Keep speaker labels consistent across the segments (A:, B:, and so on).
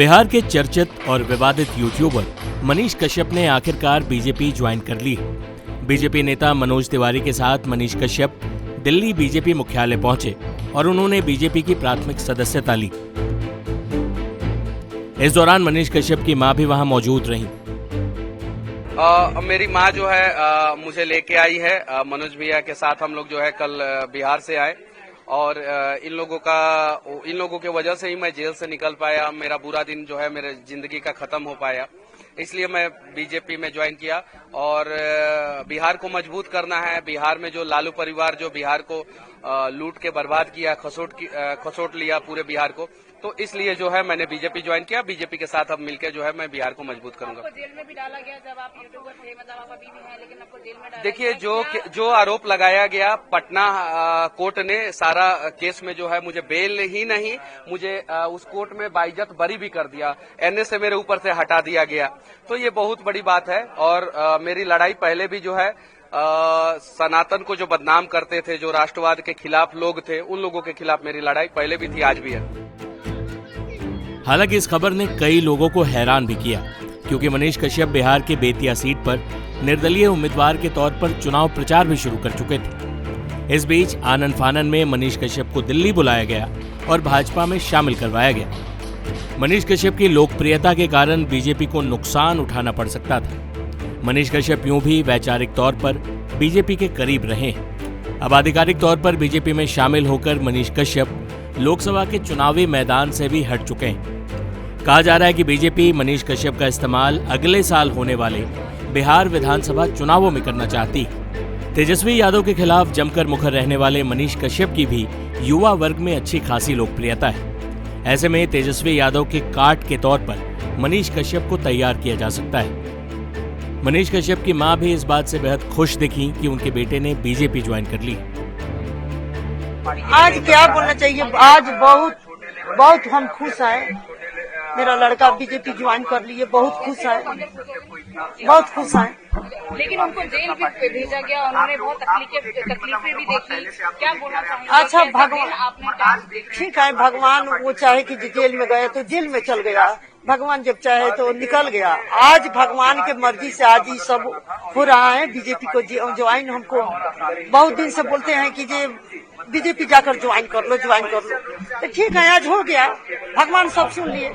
A: बिहार के चर्चित और विवादित यूट्यूबर मनीष कश्यप ने आखिरकार बीजेपी ज्वाइन कर ली। बीजेपी नेता मनोज तिवारी के साथ मनीष कश्यप दिल्ली बीजेपी मुख्यालय पहुंचे और उन्होंने बीजेपी की प्राथमिक सदस्यता ली। इस दौरान मनीष कश्यप की मां भी वहां मौजूद रहीं।
B: मेरी माँ जो है मुझे लेके आई है। मनोज भैया के साथ हम लोग जो है कल बिहार से आए और इन लोगों के वजह से ही मैं जेल से निकल पाया। मेरा बुरा दिन जो है मेरे जिंदगी का खत्म हो पाया, इसलिए मैं बीजेपी में ज्वाइन किया और बिहार को मजबूत करना है। बिहार में जो लालू परिवार जो बिहार को लूट के बर्बाद किया, खसोट लिया पूरे बिहार को, तो इसलिए जो है मैंने बीजेपी ज्वाइन किया। बीजेपी के साथ अब मिलकर जो है मैं बिहार को मजबूत करूंगा।
C: आपको जेल में भी डाला गया जब आप यूट्यूबर थे, मतलब आप अभी भी हैं, लेकिन आपको जेल में डाला
B: देखिए, जो आरोप लगाया गया, पटना कोर्ट ने सारा केस में जो है मुझे बेल ही नहीं, मुझे उस कोर्ट में बाइज्जत बरी भी कर दिया। एनए से मेरे ऊपर से हटा दिया गया, तो ये बहुत बड़ी बात है। और मेरी लड़ाई पहले भी जो है सनातन को जो बदनाम करते थे, जो राष्ट्रवाद के खिलाफ लोग थे, उन लोगों के खिलाफ मेरी लड़ाई पहले भी थी, आज भी है।
A: हालांकि इस खबर ने कई लोगों को हैरान भी किया, क्योंकि मनीष कश्यप बिहार के बेतिया सीट पर निर्दलीय उम्मीदवार के तौर पर चुनाव प्रचार भी शुरू कर चुके थे। इस बीच आनन फानन में मनीष कश्यप को दिल्ली बुलाया गया और भाजपा में शामिल करवाया गया। मनीष कश्यप की लोकप्रियता के कारण बीजेपी को नुकसान उठाना पड़ सकता था। मनीष कश्यप यूं भी वैचारिक तौर पर बीजेपी के करीब रहे। अब आधिकारिक तौर पर बीजेपी में शामिल होकर मनीष कश्यप लोकसभा के चुनावी मैदान से भी हट चुके हैं। कहा जा रहा है कि बीजेपी मनीष कश्यप का इस्तेमाल अगले साल होने वाले बिहार विधानसभा चुनावों में करना चाहती है। तेजस्वी यादव के खिलाफ जमकर मुखर रहने वाले मनीष कश्यप की भी युवा वर्ग में अच्छी खासी लोकप्रियता है। ऐसे में तेजस्वी यादव के काट के तौर पर मनीष कश्यप को तैयार किया जा सकता है। मनीष कश्यप की मां भी इस बात से बेहद खुश दिखी कि उनके बेटे ने बीजेपी ज्वाइन कर ली।
D: आज क्या बोलना चाहिए, आज बहुत हम खुश हैं। मेरा लड़का बीजेपी ज्वाइन कर लिए, बहुत खुश है, बहुत खुश है।
C: लेकिन उनको जेल भी भेजा गया, उन्होंने बहुत तकलीफें भी देखी, क्या बोलना चाहिए?
D: अच्छा, भगवान ठीक है, भगवान वो चाहे कि जेल में गए तो जेल में चल गया, भगवान जब चाहे तो निकल गया। आज भगवान के मर्जी से आज ही सब हो रहा है। बीजेपी को ज्वाइन, हमको बहुत दिन से बोलते हैं कि जे बीजेपी जाकर ज्वाइन कर लो, तो ठीक है, आज हो गया, भगवान सब सुन लिए।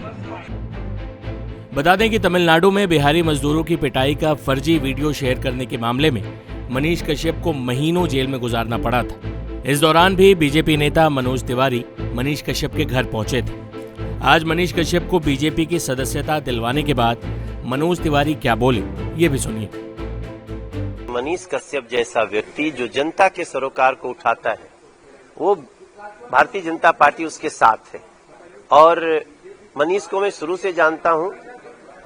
A: बता दें कि तमिलनाडु में बिहारी मजदूरों की पिटाई का फर्जी वीडियो शेयर करने के मामले में मनीष कश्यप को महीनों जेल में गुजारना पड़ा था। इस दौरान भी बीजेपी नेता मनोज तिवारी मनीष कश्यप के घर पहुंचे थे। आज मनीष कश्यप को बीजेपी की सदस्यता दिलवाने के बाद मनोज तिवारी क्या बोले, ये भी सुनिए।
E: मनीष कश्यप जैसा व्यक्ति जो जनता के सरोकार को उठाता है, वो भारतीय जनता पार्टी उसके साथ है। और मनीष को मैं शुरू से जानता हूं,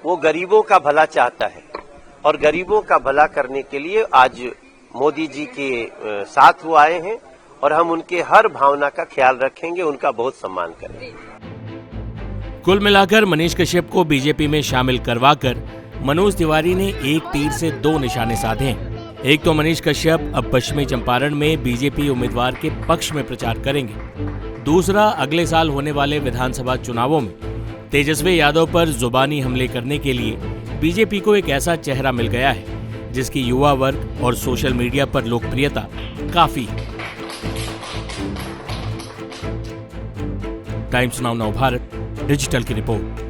E: वो गरीबों का भला चाहता है और गरीबों का भला करने के लिए आज मोदी जी के साथ वो आए हैं और हम उनके हर भावना का ख्याल रखेंगे, उनका बहुत सम्मान करेंगे।
A: कुल मिलाकर मनीष कश्यप को बीजेपी में शामिल करवाकर मनोज तिवारी ने एक तीर से दो निशाने साधे हैं। एक तो मनीष कश्यप अब पश्चिमी चंपारण में बीजेपी उम्मीदवार के पक्ष में प्रचार करेंगे। दूसरा, अगले साल होने वाले विधानसभा चुनावों में तेजस्वी यादव पर जुबानी हमले करने के लिए बीजेपी को एक ऐसा चेहरा मिल गया है जिसकी युवा वर्ग और सोशल मीडिया पर लोकप्रियता काफी है। टाइम्स नाउ भारत डिजिटल की रिपोर्ट।